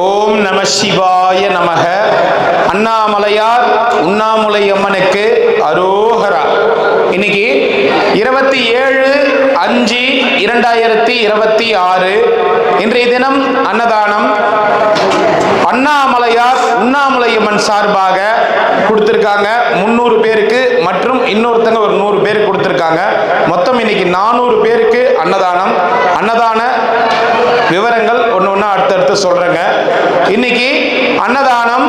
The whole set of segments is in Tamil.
ஓம் நம சிவாய நமக. அண்ணாமலையார் உண்ணாமுலை அம்மனுக்கு அரோகரா. இன்னைக்கு 27/5/2026 இன்றைய தினம் அன்னதானம் அண்ணாமலையார் உண்ணாமுலை அம்மன் சார்பாக கொடுத்திருக்காங்க 300 பேருக்கு, மற்றும் இன்னொருத்தங்க ஒரு 100 பேருக்கு கொடுத்திருக்காங்க. மொத்தம் இன்னைக்கு 400 பேருக்கு அன்னதான விவரங்கள் ஒன்று அடுத்தடுத்து சொல்றேங்க. இன்னைக்கு அன்னதானம்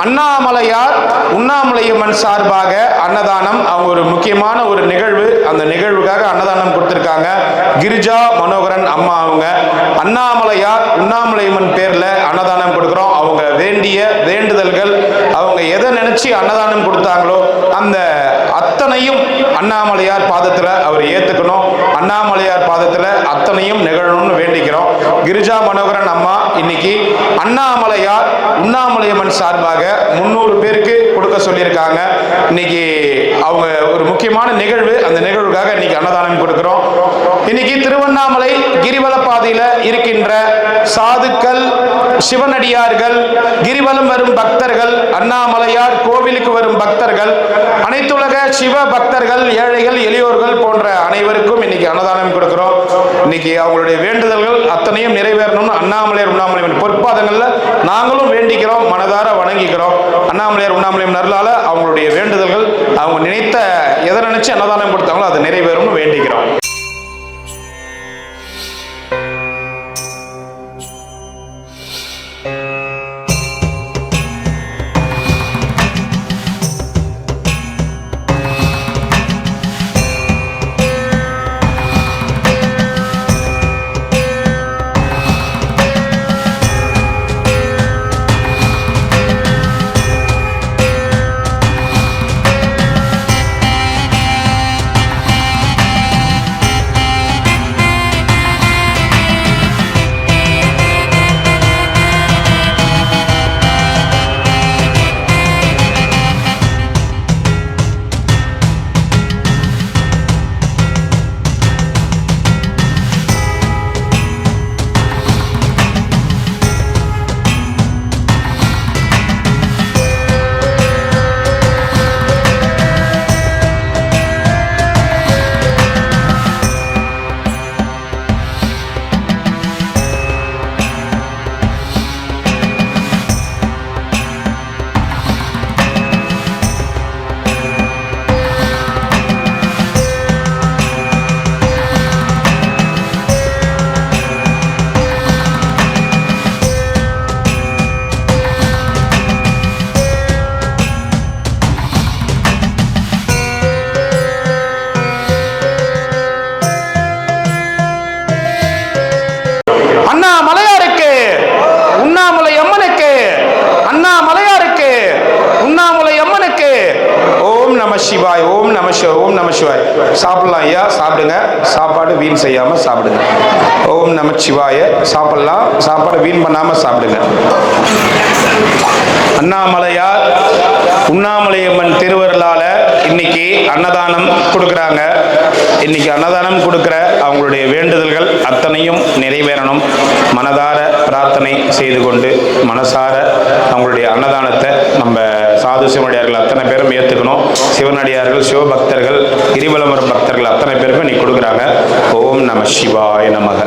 அண்ணாமலையார் உண்ணாமுலை அம்மன் சார்பாக அன்னதானம். அவங்க ஒரு முக்கியமான ஒரு நிகழ்வு, அந்த நிகழ்வுக்காக அன்னதானம் கொடுத்திருக்காங்க. கிரிஜா மனோகரன் அம்மா அவங்க அண்ணாமலையார் உண்ணாமுலை அம்மன் பேர்ல அன்னதானம் கொடுக்குறோம். அவங்க வேண்டிய வேண்டுதல்கள், அவங்க எதை நினைச்சு அன்னதானம் கொடுத்தாங்களோ அந்த அத்தனையும் அண்ணாமலையார் பாதத்துல அவர் ஏத்துக்கணும். அண்ணாமலையார் பாதத்துல அத்தனையும் நிகழணும்னு வேண்டிக்கிறோம். கிரிஜா மனோகரன் அம்மா இன்னைக்கு அண்ணாமலையார் உண்ணாமுலை அம்மன் சார்பாக 300 பேருக்கு கொடுக்க சொல்லியிருக்காங்க. இன்னைக்கு அவங்க ஒரு முக்கியமான நிகழ்வு, அந்த நிகழ்வுக்காக இன்னைக்கு அன்னதானம் கொடுக்கிறோம். இன்னைக்கு திருவண்ணாமலை கிரிவல பாதையில இருக்கின்ற சாதுக்கள், சிவனடியார்கள், கிரிவலம் வரும் பக்தர்கள், அண்ணாமலையார் கோவிலுக்கு வரும் பக்தர்கள், அனைத்துலக சிவ பக்தர்கள், ஏழைகள், எளியோர்கள் போன்ற அனைவருக்கும் இன்னைக்கு அன்னதானம் கொடுக்கிறோம். இன்னைக்கு அவங்களுடைய வேண்டுதல்கள் அத்தனையும் நிறைவேறணும்னு அண்ணாமலையார் உண்ணாமுலை அம்மன் பொற்பாதங்கள்ல நாங்களும் வேண்டிக்கிறோம், மனதார வணங்கிக்கிறோம். அண்ணாமலையார் உண்ணாமுலை அம்மன் அருளால அவங்களுடைய வேண்டுதல்கள், அவங்க நினைத்த எதை நினைச்சு அன்னதானம் கொடுத்தாங்களோ அது நிறைவேறும்னு வேண்டிக்கிறோம். சிவாய். ஓம் நம சிவாய். ஓம் நம சிவாய். சாப்பிடலாம் ஐயா, சாப்பிடுங்க. சாப்பாடு வீண் செய்யாம சாப்பிடுங்க. ஓம் நம சிவாய. சாப்பிடலாம், சாப்பாடு வீண் பண்ணாம சாப்பிடுங்க. அண்ணாமலையார் உண்ணாமுலை அம்மன் திருவருளால இன்னைக்கு அன்னதானம் கொடுக்குறாங்க. இன்னைக்கு அன்னதானம் கொடுக்குற அவங்களுடைய வேண்டுதல்கள் அத்தனையும் நிறைவேறணும். மனதார பிரார்த்தனை செய்து கொண்டு மனசார அவங்களுடைய அன்னதானத்தை நம்ம சாது சிவனடியார்கள் அத்தனை பேரும் ஏற்றுக்கணும். சிவனடியார்கள், சிவபக்தர்கள், கிரிவலம் வரும் பக்தர்கள் அத்தனை பேருக்கும் இன்னைக்கு கொடுக்குறாங்க. ஓம் நம சிவாய நமக.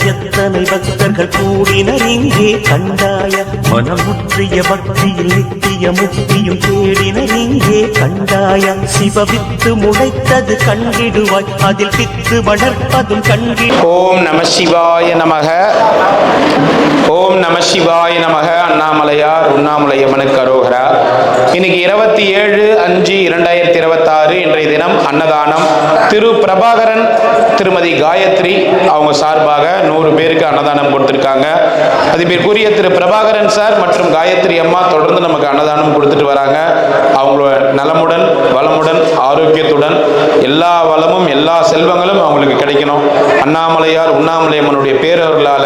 எத்தனை பக்தர்கள் கூடினர் இங்கே கண்டாய. மனமுற்றிய பக்தியில் நித்திய முக்தியும் தேடினர் இங்கே கண்டாய. சிவவித்து முளைத்தது கண்டிடுவாய், அதில் பித்து வளர்ப்பதும் கண்டி. ஓம் நம சிவாய நமக. ஓம் நம சிவாய நமக. அண்ணாமலையார் உண்ணாமுலை அம்மனுக்கு அரோகரா. இன்னைக்கு 27/5/2026 இன்றைய தினம் அன்னதானம். திரு பிரபாகரன் திருமதி காயத்ரி அவங்க சார்பாக 100 பேருக்கு அன்னதானம் கொடுத்திருக்காங்க. மதிப்பிற்குரிய திரு பிரபாகரன் சார் மற்றும் காயத்ரி அம்மா தொடர்ந்து நமக்கு அன்னதானம் கொடுத்துட்டு வராங்க. அவங்களோட நலமுடன் வளமுடன் ஆரோக்கியத்துடன் எல்லா வளமும் எல்லா செல்வங்களும் அவங்களுக்கு கிடைக்கணும். அண்ணாமலையார் உண்ணாமலையம்மனுடைய பேரர்களால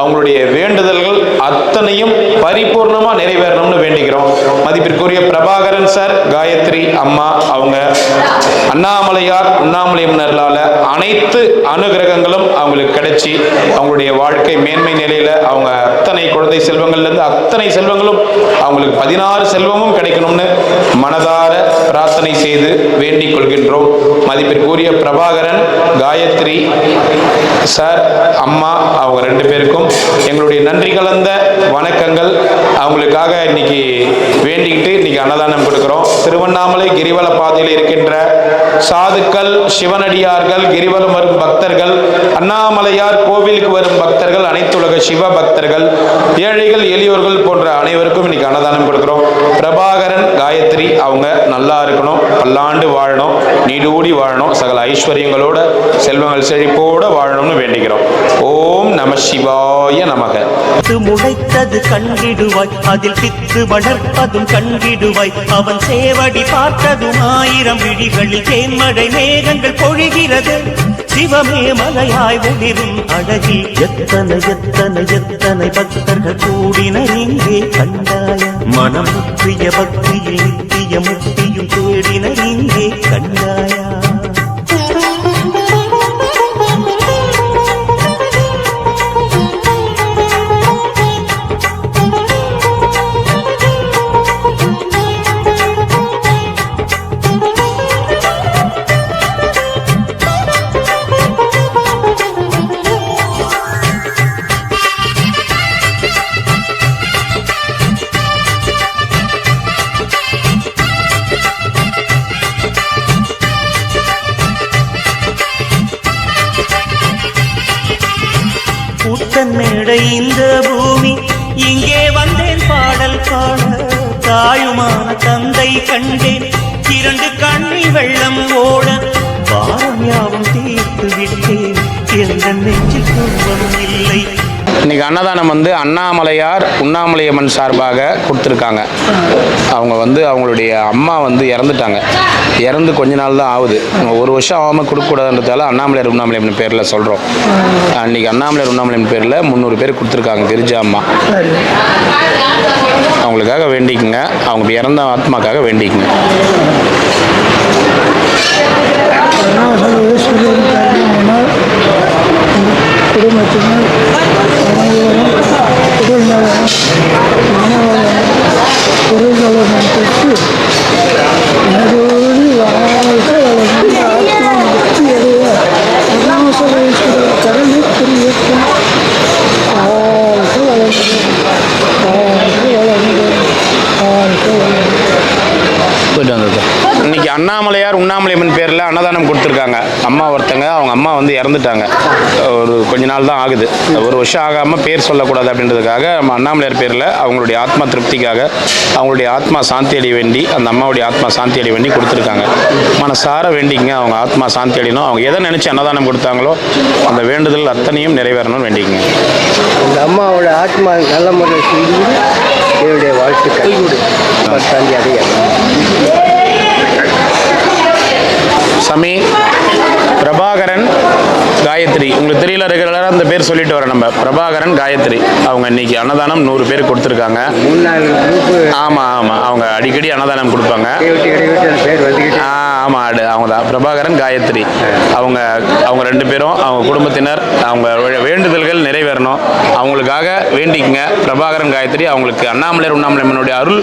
அவங்களுடைய வேண்டுதல்கள் அத்தனையும் பரிபூர்ணமா நிறைவேறணும்னு வேண்டிக்கிறோம். மதிப்பிற்குரிய பிரபாகரன் சார் காயத்ரி அம்மா அவங்க அண்ணாமலையார் உண்ணாமலையம்மனர்களால அனைத்து அனுகிரகங்களும் அவங்களுக்கு கிடைச்சி அவங்களுடைய வாழ்க்கை மேன்மை நிலையில அவங்க அத்தனை குழந்தை செல்வங்கள்ல இருந்து அத்தனை செல்வங்களும் அவங்களுக்கு 16 செல்வமும் கிடைக்கணும்னு மனதார பிரார்த்தனை செய்து வேண்டிக் கொள்கின்றோம். மதிப்பிற்குரிய பிரபாகரன் காயத்ரி சார் அம்மா அவங்க 2 பேருக்கும் எங்களுடைய நன்றி கலந்த வணக்கங்கள். அவங்களுக்காக இன்னைக்கு வேண்டிக்கிட்டு இன்னைக்கு அன்னதானம் கொடுக்கிறோம். திருவண்ணாமலை கிரிவல பாதையில் இருக்கின்ற சாதுக்கள், சிவனடியார்கள், கிரிவலம் வரும் பக்தர்கள், அண்ணாமலையார் கோவிலுக்கு வரும் பக்தர்கள், அனைத்துலக சிவ பக்தர்கள், ஏழைகள் எளியோர்கள் போன்ற அனைவருக்கும் இன்னைக்கு அன்னதானம் கொடுக்கிறோம். பிரபாகரன் காயத்ரி அவங்க நல்லா இருக்கணும், பல்லாண்டு வாழணும், நீடூடி வாழணும், சகல ஐஸ்வர்யங்களோட செல்வங்கள் செழிப்போட வாழணும்னு வேண்டிக்கிறோம். ஓம் நம சிவாய நமக. முளைத்தது கண்டிடுவாய், அதில் பித்து வளர்ப்பதும் கண்டிடுவாய். அவன் சேவடி பார்த்ததும் 1000 விழிகளில் தேன்மழை மேகங்கள் பொழிகிறது. சிவமே மலையாய் ஒளிரும் அழகில் எத்தனை எத்தனை எத்தனை பக்தர்கள் கூடினர் இங்கே கண்டாய. மனம் முற்றிய பக்தியில் நித்திய முக்தியும் தேடினர் இங்கே கண்டாயா. மேடை இந்த பூமி இங்கே வந்தேன் பாடல் பாட. தாயுமான தந்தை கண்டேன் 2 கண்ணில் வெள்ளம் ஓட. பாரம் யாவும் தீர்த்து விட்டேன், எந்த நெஞ்சில் துன்பம் இல்லை. இன்னைக்கு அன்னதானம் அண்ணாமலையார் உண்ணாமலையம்மன் சார்பாக கொடுத்துருக்காங்க. அவங்க அவங்களுடைய அம்மா இறந்துட்டாங்க. இறந்து கொஞ்ச நாள் தான் ஆகுது. 1 வருஷம் ஆகாமல் கொடுக்கக்கூடாதுன்றதால அண்ணாமலையார் உண்ணாமலையம்மன் பேரில் சொல்கிறோம். அன்றைக்கி அண்ணாமலையார் உண்ணாமலையம்மன் பேரில் 300 பேர் கொடுத்துருக்காங்க. கிரிஜா அம்மா அவங்களுக்காக வேண்டிக்குங்க. அவங்க இறந்த ஆத்மாக்காக வேண்டிக்குங்க. குடும்பத்தினர் உடல்நலம் குறைநலம் பெற்று நடுவோடு வாழ்க வளர்ந்து ஆத்மா முக்தி அடைய அருணாசலேஸ்வரர் கருணை புரியட்டும். வாழ்க வளர்ந்து வாழ்க வளர்ந்து வாழ்க வளர்ந்து. இன்னைக்கு அண்ணாமலையார் உண்ணாமலையம்மன் பேரில் அன்னதானம் கொடுத்துருக்காங்க. அம்மா ஒருத்தங்க, அவங்க அம்மா இறந்துட்டாங்க. ஒரு கொஞ்ச நாள் தான் ஆகுது. 1 வருஷம் ஆகாமல் பேர் சொல்லக்கூடாது அப்படின்றதுக்காக நம்ம அண்ணாமலையார் பேரில் அவங்களுடைய ஆத்மா திருப்திக்காக அவங்களுடைய ஆத்மா சாந்தி அடைய வேண்டி, அந்த அம்மாவுடைய ஆத்மா சாந்தி அடைய வேண்டி கொடுத்துருக்காங்க. மனசார வேண்டிங்க. அவங்க ஆத்மா சாந்தி அடையணும். அவங்க எதை நினச்சி அன்னதானம் கொடுத்தாங்களோ அந்த வேண்டுதல் அத்தனையும் நிறைவேறணும்னு வேண்டிக்குங்க. அந்த அம்மாவோட ஆத்மா நல்ல முறையில் செஞ்சு என்னுடைய வாழ்த்துக்கள். சாந்தி அடைய. சமி பிரபாகரன் காயத்ரி, உங்களுக்கு தெரியல ரெகுலராக அந்த பேர் சொல்லிட்டு வரேன். நம்ம பிரபாகரன் காயத்ரி அவங்க இன்னைக்கு அன்னதானம் 100 பேர் கொடுத்துருக்காங்க. 3 நாள் ஆமாம் ஆமாம், அவங்க அடிக்கடி அன்னதானம் கொடுப்பாங்க. ஆமாம், அவங்க தான் பிரபாகரன் காயத்ரி. அவங்க 2 பேரும் அவங்க குடும்பத்தினர் அவங்க வேண்டுதல்கள் நிறைவேறணும். அவங்களுக்காக வேண்டிக்குங்க. பிரபாகரன் காயத்ரி அவங்களுக்கு அண்ணாமலையார் உண்ணாமலையம்மனுடைய அருள்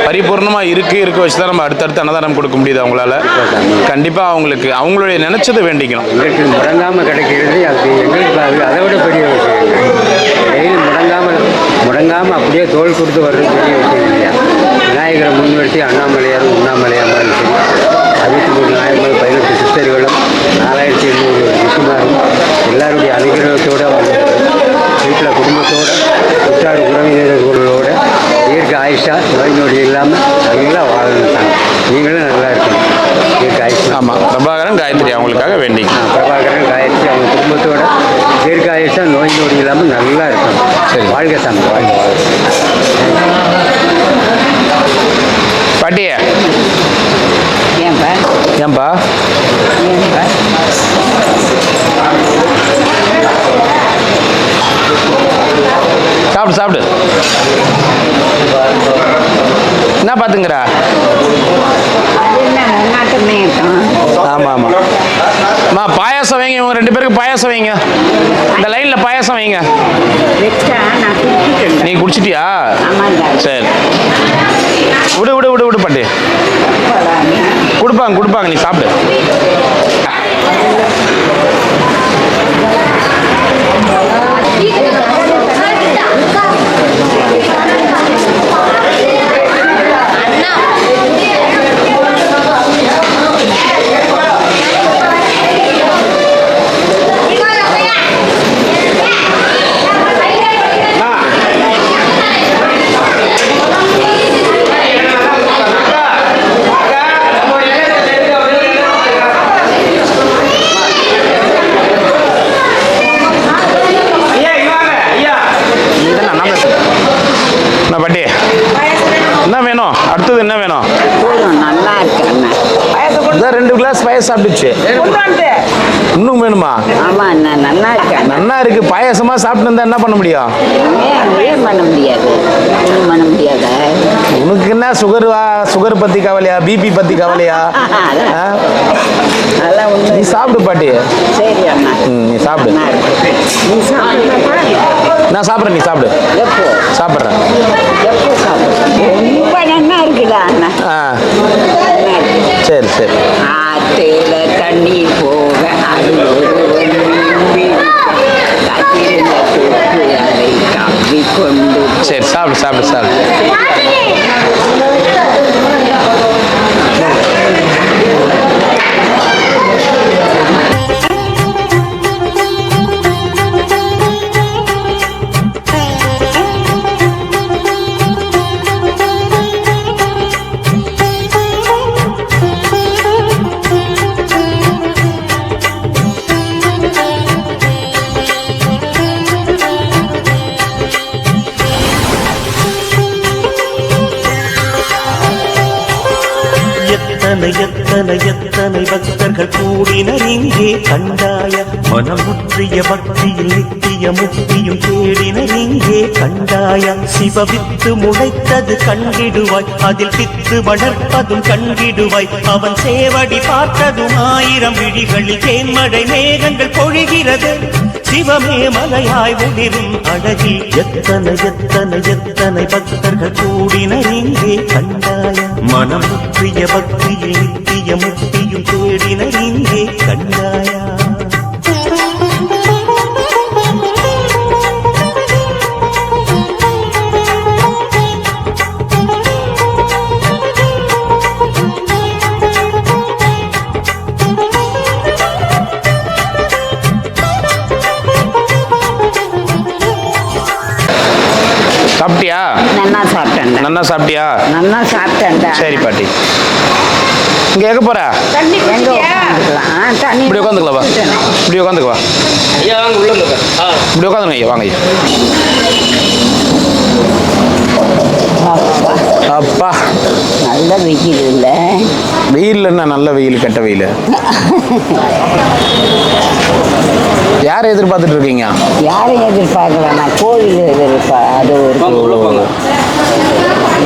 பரிபூர்ணமாக இருக்க வச்சு தான் நம்ம அடுத்தடுத்து அன்னதானம் கொடுக்க முடியுது. அவங்களால கண்டிப்பாக அவங்களுக்கு அவங்களுடைய நினைச்சதை வேண்டிக்கணும். எங்களுக்கு முடங்காமல் கிடைக்கிறது அது எங்களுக்கு அதை விட பெரிய விஷயம். டெய்லி முடங்காமல் அப்படியே தோல் கொடுத்து வர்றது பெரிய விஷயம் இல்லையா. விநாயகரை முன்னிறுத்தி அண்ணாமலையார் உண்ணாமலையார் அதுக்கு ஒரு நாயகர்கள் 18 சிஸ்டர்களும் 4800 ரிஷிமாரும் எல்லாருடைய அனுகிரகத்தோடு வீட்டில் குடும்பத்தோடு உற்றார் உறவினர்களோட தீர்க்க ஆயுஷா நோய் நொடி இல்லாமல் இல்லாமல் நல்லா வாழணும் சாமி. நீங்களும் நல்லா இருக்கணும். தீர்க்காயுஷ்மா. ஆமாம், பிரபாகரன் காயத்ரி அவங்களுக்காக வேண்டிங்க. பிரபாகரன் காயத்ரி அவங்க குடும்பத்தோட தீர்க்காயுஷம் நோய் நொடி இல்லாமல் நல்லா இருக்கணும். சரி. வாழ்க சாமி, வாழ்க வாழ்க. பாட்டி ஏன்பா ஏன்பா ஏன்பா சாப்பிடு சாப்பிடு. என்ன பார்த்துங்கிறா? அது என்ன நாட்டுமே இருக்கும். ஆமாம் ஆமாம். அம்மா பாயாசம் வைங்க, இவங்க 2 பேருக்கு பாயாசம் வைங்க. இந்த லைனில் பாயாசம் வைங்க. வச்சா நான் குடிச்சிட்டேன். நீ குடிச்சிட்டியா? ஆமாண்டா. சரி, விடு விடு விடு விடு பாட்டி. கொடுப்பாங்க கொடுப்பாங்க, நீ சாப்பிடு. என்ன பாட்டி, என்ன வேணும்? அடுத்தது என்ன வேணும்? போதும், நல்லா இருக்கேன். இதான் 2 கிளாஸ் பாயாசம் சாப்பிட்டுச்சு. இன்னும் வேணுமா? ஆமா அண்ணா, நல்லா இருக்கேன். நன்னா இருக்கு. பாயாசமா சாப்பிட்டு இருந்தா என்ன பண்ண முடியும்? ஏன் பண்ண முடியாது? ஒன்றும் பண்ண முடியாத. உனக்கு என்ன சுகர் பத்தி கவலையா, பிபி பத்தி கவலையா? ஆ? அதெல்லாம் நீ ஒன்றும். சாப்பிடு பாட்டி. சரி அண்ணா. நீ சாப்பிடு. நல்லா இருக்கு. நீ சாப்பிடுறப்பா? நான் சாப்பிட்றேன், நீ சாப்பிடு. எப்போ சாப்பிட்றேன். எப்போ சாப்பிடு? ரொம்ப நல்லா இருக்குடா அண்ணா. ஆ நல்லா இருக்கு. சரி சரி. ஆத்துல தண்ணி போக அது அதை கவ்விக்கொண்டு சரி, சாப்பிடு சாப்பிடு சாப்பிடு. எத்தனை எத்தனை எத்தனை பக்தர்கள் கூடினர் இங்கே கண்டாய, மனம் முற்றிய பக்தியில் நித்திய முக்தியும் தேடினர் இங்கே கண்டாய. சிவவித்து முளைத்தது கண்டிடுவாய், அதில் பித்து வளர்ப்பதும் கண்டிடுவாய். அவன் சேவடி பார்த்ததும் 1000 விழிகளில் தேன்மழை மேகங்கள் பொழிகிறது. சிவமே மலையாய் ஒளிரும் அழகில் எத்தனை எத்தனை எத்தனை பக்தர்கள் கூடினர் இங்கே கண்டாய, மனம் முற்றிய பக்தியில் நித்திய முக்தியும் தேடினர் இங்கே கண்டாயா. சாப்பிட்டியா? நல்லா சாப்பிட்டேன்டா. நன்னா சாப்பிட்டியா? நல்லா சாப்பிட்டேன்டா. சரி பாட்டி. இங்க எங்க போற? எங்க உட்காந்துக்கலாம்? தண்ணி இப்படி உட்காந்துக்கலாம் வா. இப்படி உட்காந்துக்கு வா. ஐயா வாங்க உள்ள வந்து இப்படி உட்காந்துங்க ஐயா. வாங்க ஐயா. அப்பா, நல்ல வெயில் இல்லை. வெயில் என்ன நல்ல வெயில், கெட்ட வெயில். யாரை எதிர்பார்த்துட்டு இருக்கீங்க? யாரையும் எதிர்பார்க்கல, நான் கோவில் அது ஒரு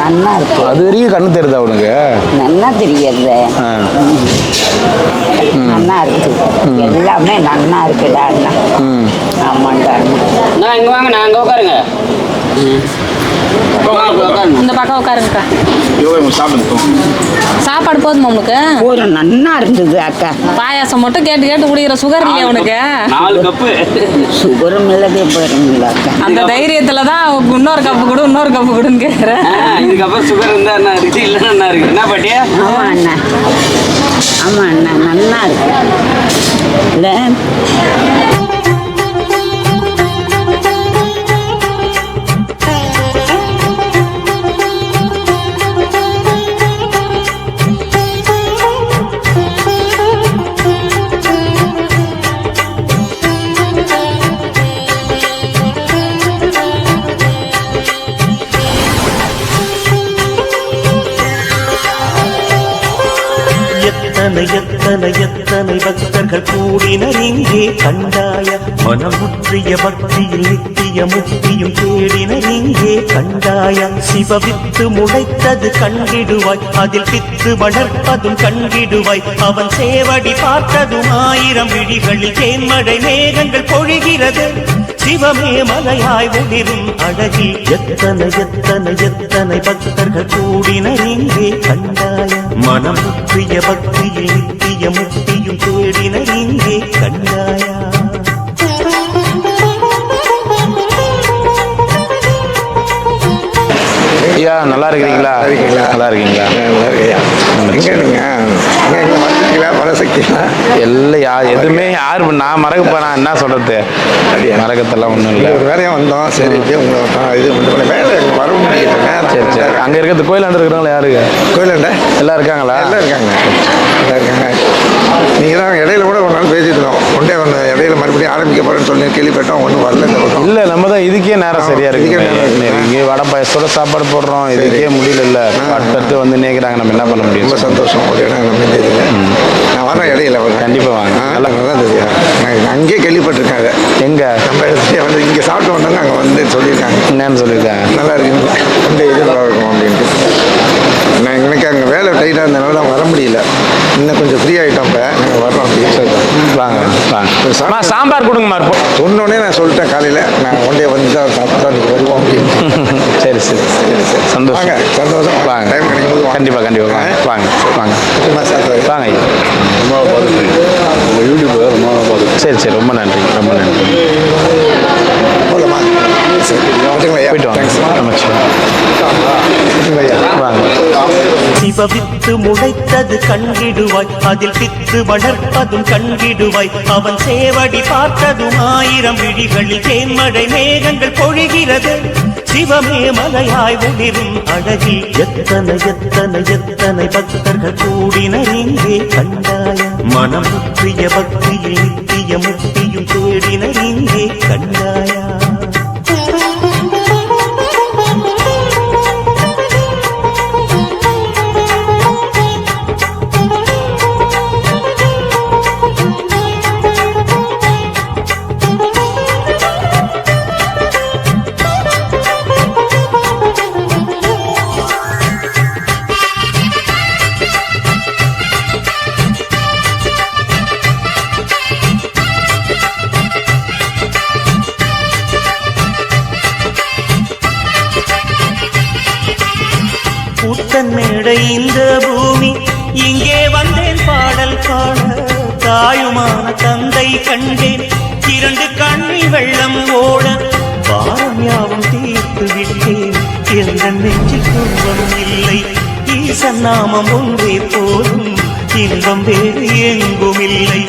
நல்லா இருக்கு. அது வரைக்கும் கண்ணு தெரியுதா உனக்கு? நல்லா தெரியுது. ஆ. நல்லா இருக்கு. எல்லாமே நல்லா இருக்குடா அண்ணா. ம். ஆமாண்டா அண்ணா. நான் இங்க வாங்க, நான் அங்க உட்காருங்க. இந்த பக்கம் உட்காருங்கக்கா. சாப்பிடுங்க. சாப்பாடு போதுமா உனக்கு? ஒரு நல்லா இருந்தது அக்கா. பாயாசம் மட்டும் கேட்டு கேட்டு குடிக்கிற சுகர் இல்லையா உனக்கு? 4 கப்பு. சுகரும் இல்லவே போயிடும் இல்லை அக்கா. அந்த தைரியத்துல தான் இன்னொரு கப்பு கொடு இன்னொரு கப்பு கொடுன்னு கேட்குறேன். இதுக்கப்புறம் சுகர் இருந்தா என்ன இருக்கு, இல்லைன்னா என்ன இருக்கு? என்ன பாட்டியா? ஆமா அண்ணா, ஆமா அண்ணா, நல்லா இருக்கு இல்லை? எத்தனை எத்தனை எத்தனை பக்தர்கள் கூடினர் இங்கே கண்டாய மனம் முற்றிய பக்தியில் நித்திய முக்தியும் தேடினர் இங்கே கண்டாய சிவவித்து முளைத்தது கண்டிடுவாய் அதில் பித்து வளர்ப்பதும் கண்டிடுவாய் அவன் சேவடி பார்த்ததும் 1000 விழிகளில் தேன்மழை மேகங்கள் பொழிகிறது சிவமே மலையாய் ஒளிரும் அழகில் எத்தனை எத்தனை எத்தனை பக்தர்கள் கூடினர் இங்கே கண்டாய மனம் முற்றிய பக்தியில் நித்திய முக்தியும் தேடினர் இங்கே கண்டாயா ஐயா நல்லா இருக்கிறீங்களா? நல்லா இருக்கீங்களா? இல்லையா எதுவுமே யார் நான் மறக்கப்போனா என்ன சொல்றது, மறக்கத்தெல்லாம் ஒன்றும் இல்லை. வேலையாக வந்தோம், சரி இது வேலை வர முடியல. சரி சரி. அங்கே இருக்கிறது கோயிலாண்டு இருக்கிறவங்களா யாருக்கு? கோயிலாண்ட எல்லாம் இருக்காங்களா? எல்லாம் இருக்காங்க. நீங்கள் தான் இடையில கூட ஒரு நாள் பேசிட்டு இருந்தோம், ஒன்றே ஒன்று இடையில மறுபடியும் ஆரம்பிக்க போகிறேன்னு சொல்லி கேள்விப்பட்டோம், ஒன்றும் வரல. இல்லை நம்ம தான் இதுக்கே நேரம் சரியா இருக்கு. இங்கே வடை பாயசத்தோட சாப்பாடு போடுறோம், இதுக்கே முடியல. இல்லை அடுத்தடுத்து வந்து நேக்கிறாங்க, நம்ம என்ன பண்ண முடியும்? ரொம்ப சந்தோஷம். ஒரு இடம் நம்ம தெரியல, நான் வரேன் இடையில வரேன். கண்டிப்பாக வாங்க. நல்லா தான் தெரியும். நான் அங்கேயே கேள்விப்பட்டிருக்காங்க. எங்கே நம்ம வந்து இங்கே சாப்பிட்டு வந்தாங்க, அங்கே வந்து சொல்லியிருக்காங்க. என்னன்னு சொல்லியிருக்காங்க? நல்லா இருக்கு, இந்த இது நல்லா இருக்கும் அப்படின்ட்டு. நான் எனக்கு அங்கே வேலை டைட்டாக இருந்தனால தான் வர முடியல. இன்னும் கொஞ்சம் ஃப்ரீ ஆகிட்டோம். இப்போ நாங்கள் வர்றோம் அப்படின்னு வாங்க வாங்க. சாம்பார் கொடுங்கம்மா. சொன்னோடனே நான் சொல்லிட்டேன் காலையில், நான் ஒன்றே வந்து தான் சாப்பிட்டு தான் நீங்கள் வருவோம் அப்படின்னு. சரி சரி சரி சரி. சந்தோஷம். வாங்க, சந்தோஷம். வாங்க, டைம் கிடைக்கும் போது கண்டிப்பாக கண்டிப்பாக வாங்க வாங்க வாங்க வாங்க ஐயா. யூடியூப் ரொம்ப பார்த்து. சரி சரி, ரொம்ப நன்றி ரொம்ப நன்றி. போகலாமா? சரி, போயிட்டு வாங்க. வாங்க. சிவவித்து முளைத்தது கண்டிடுவாய் அதில் பித்து வளர்ப்பதும் கண்டிடுவாய் அவன் சேவடி பார்த்ததும் 1000 விழிகளில் தேன்மழை மேகங்கள் பொழிகிறது சிவமே மலையாய் ஒளிரும் அழகில் எத்தனை எத்தனை எத்தனை பக்தர்கள் கூடினர் இங்கே கண்டாய மனம் முற்றிய பக்தியில் நித்திய முக்தியும் தேடினர் இங்கே கண்டாயா மேடை இந்த பூமி இங்கே வந்தேன் பாடல் பாட தாயுமான தந்தை கண்டேன் 2 கண்ணில் வெள்ளம் ஓட பாரம் யாவும் தீர்த்து விட்டேன் எந்த நெஞ்சில் துன்பம் இல்லை ஈசன் நாமம் ஒன்றே போதும் இன்பம் வேறு எங்கும் இல்லை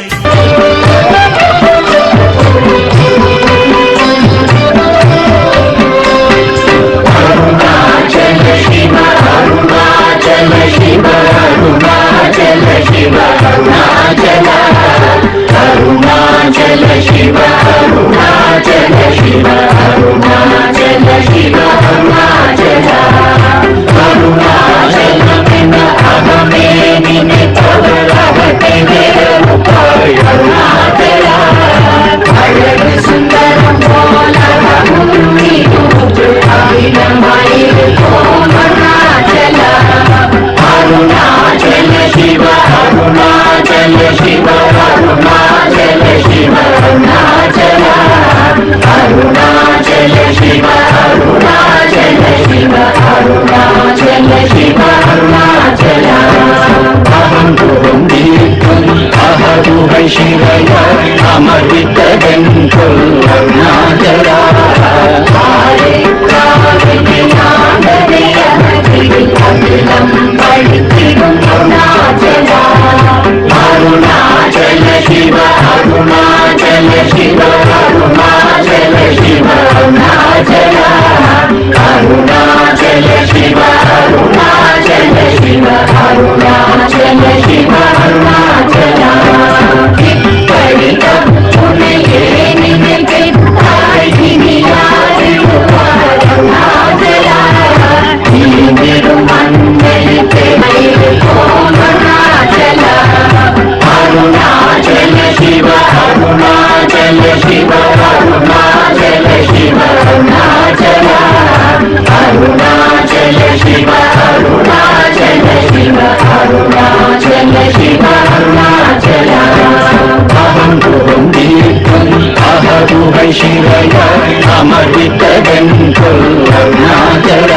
Manjali ಶಿವಯ ಅಮೃತವೆಂದು ಅರುಣಾಚಲ